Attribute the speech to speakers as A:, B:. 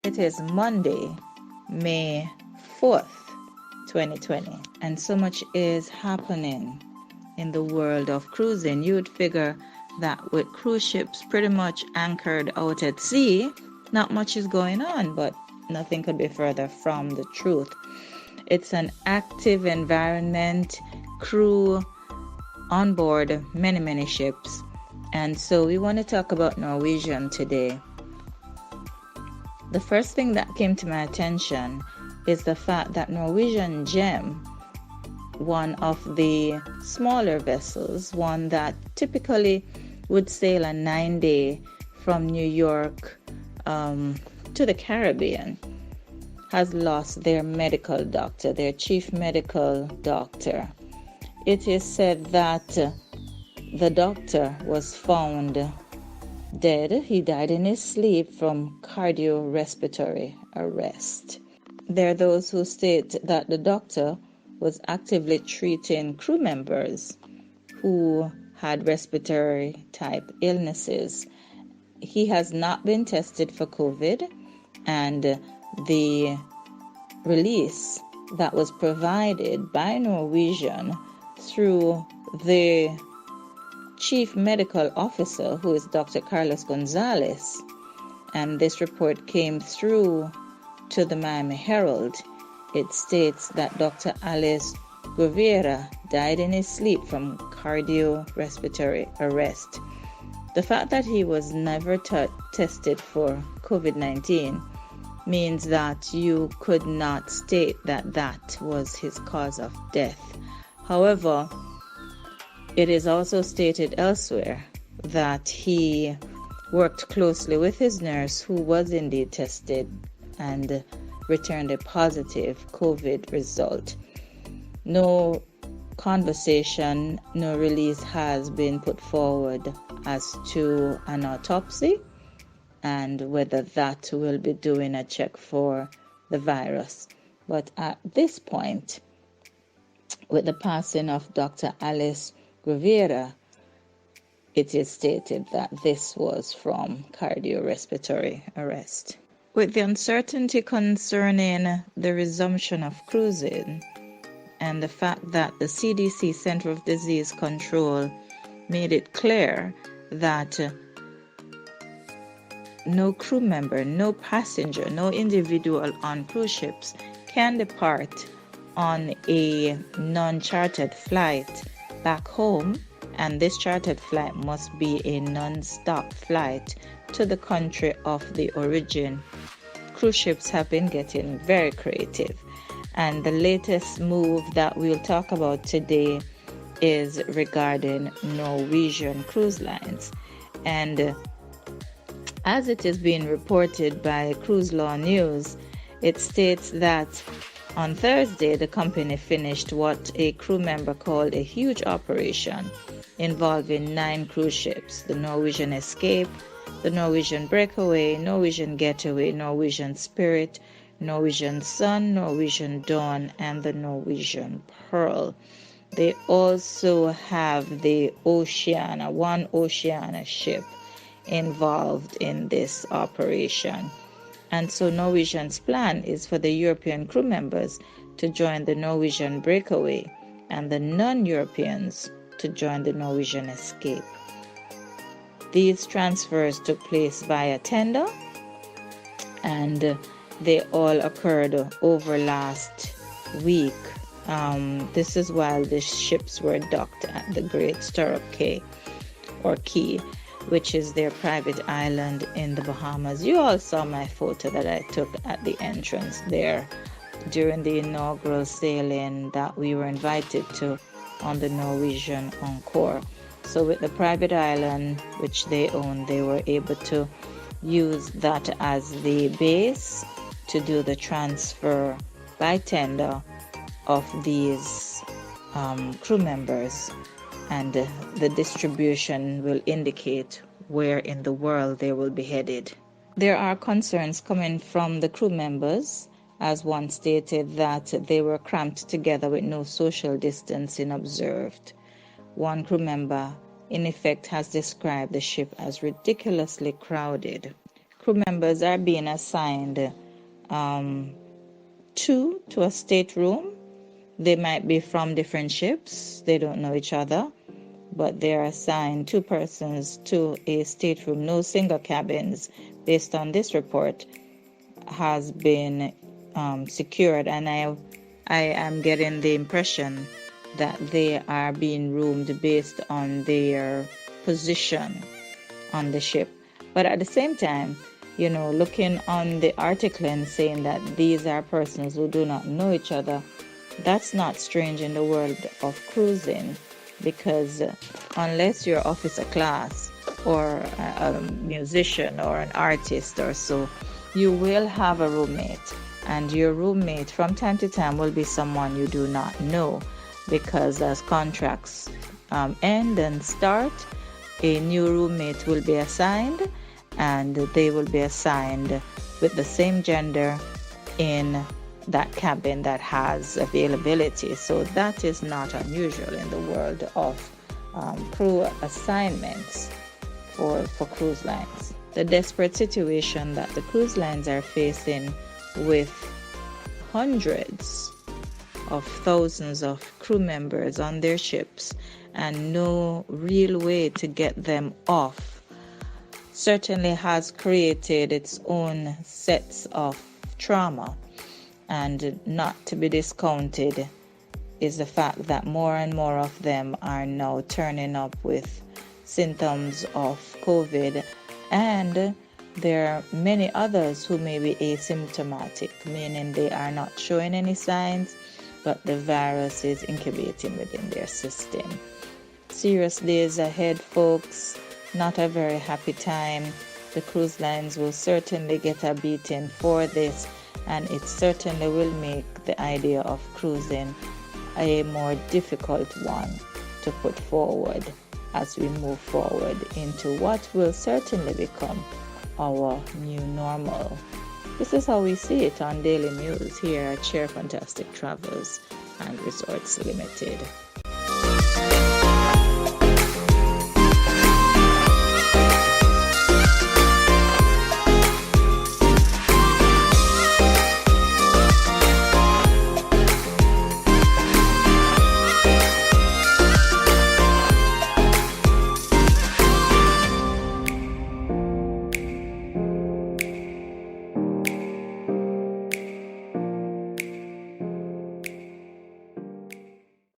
A: It is Monday, May 4th, 2020, and so much is happening in the world of cruising. You would figure that with cruise ships pretty much anchored out at sea, not much is going on, but nothing could be further from the truth. It's an active environment, crew on board many ships, and so we want to talk about Norwegian today. The first thing that came to my attention is the fact that Norwegian Gem, one of the smaller vessels, one that typically would sail a 9-day from New York to the Caribbean, has lost their medical doctor, their chief medical doctor. It is said that the doctor was found dead. He died in his sleep from cardiorespiratory arrest. There are those who state that the doctor was actively treating crew members who had respiratory type illnesses. He has not been tested for COVID, and the release that was provided by Norwegian through the Chief Medical Officer, who is Dr. Carlos Gonzalez, and this report came through to the Miami Herald. It states that Dr. Alice Guevara died in his sleep from cardiorespiratory arrest. The fact that he was never tested for COVID-19 means that you could not state that that was his cause of death. However, it is also stated elsewhere that he worked closely with his nurse, who was indeed tested and returned a positive COVID result. No conversation, no release has been put forward as to an autopsy and whether that will be doing a check for the virus. But at this point, with the passing of Dr. Alice Guevara, it is stated that this was from cardiorespiratory arrest. With the uncertainty concerning the resumption of cruising and the fact that the CDC, Center of Disease Control, made it clear that no crew member, no passenger, no individual on cruise ships can depart on a non-chartered flight back home, and this chartered flight must be a non-stop flight to the country of the origin. Cruise ships have been getting very creative, and the latest move that we'll talk about today is regarding Norwegian cruise lines. And as it is being reported by Cruise Law News, it states that on Thursday, the company finished what a crew member called a huge operation involving 9 cruise ships: the Norwegian Escape, the Norwegian Breakaway, Norwegian Getaway, Norwegian Spirit, Norwegian Sun, Norwegian Dawn, and the Norwegian Pearl. They also have the Oceana, one Oceana ship involved in this operation. And so Norwegian's plan is for the European crew members to join the Norwegian Breakaway and the non-Europeans to join the Norwegian Escape. These transfers took place via tender, and they all occurred over last week. This is while the ships were docked at the Great Stirrup Cay, or Key, which is their private island in the Bahamas. You all saw my photo that I took at the entrance there during the inaugural sailing that we were invited to on the Norwegian Encore. So with the private island, which they own, they were able to use that as the base to do the transfer by tender of these crew members, and the distribution will indicate where in the world they will be headed. There are concerns coming from the crew members, as one stated, that they were cramped together with no social distancing observed. One crew member, in effect, has described the ship as ridiculously crowded. crew members are being assigned two to a stateroom. They might be from different ships. They don't know each other, but they're assigned two persons to a stateroom. No single cabins, based on this report, has been secured. And I am getting the impression that they are being roomed based on their position on the ship. But at the same time, looking on the article and saying that these are persons who do not know each other, that's not strange in the world of cruising, because unless you're officer class or a musician or an artist or so, you will have a roommate, and your roommate from time to time will be someone you do not know, because as contracts end and start, a new roommate will be assigned, and they will be assigned with the same gender in that cabin that has availability. So that is not unusual in the world of crew assignments for cruise lines. The desperate situation that the cruise lines are facing, with hundreds of thousands of crew members on their ships and no real way to get them off, certainly has created its own sets of trauma. And not to be discounted is the fact that more and more of them are now turning up with symptoms of COVID, and there are many others who may be asymptomatic, meaning they are not showing any signs, but the virus is incubating within their system. Serious days ahead, folks. Not a very happy time. The cruise lines will certainly get a beating for this, and it certainly will make the idea of cruising a more difficult one to put forward as we move forward into what will certainly become our new normal. This is how we see it on Daily News here at Sheri Fantastic Travels and Resorts Limited.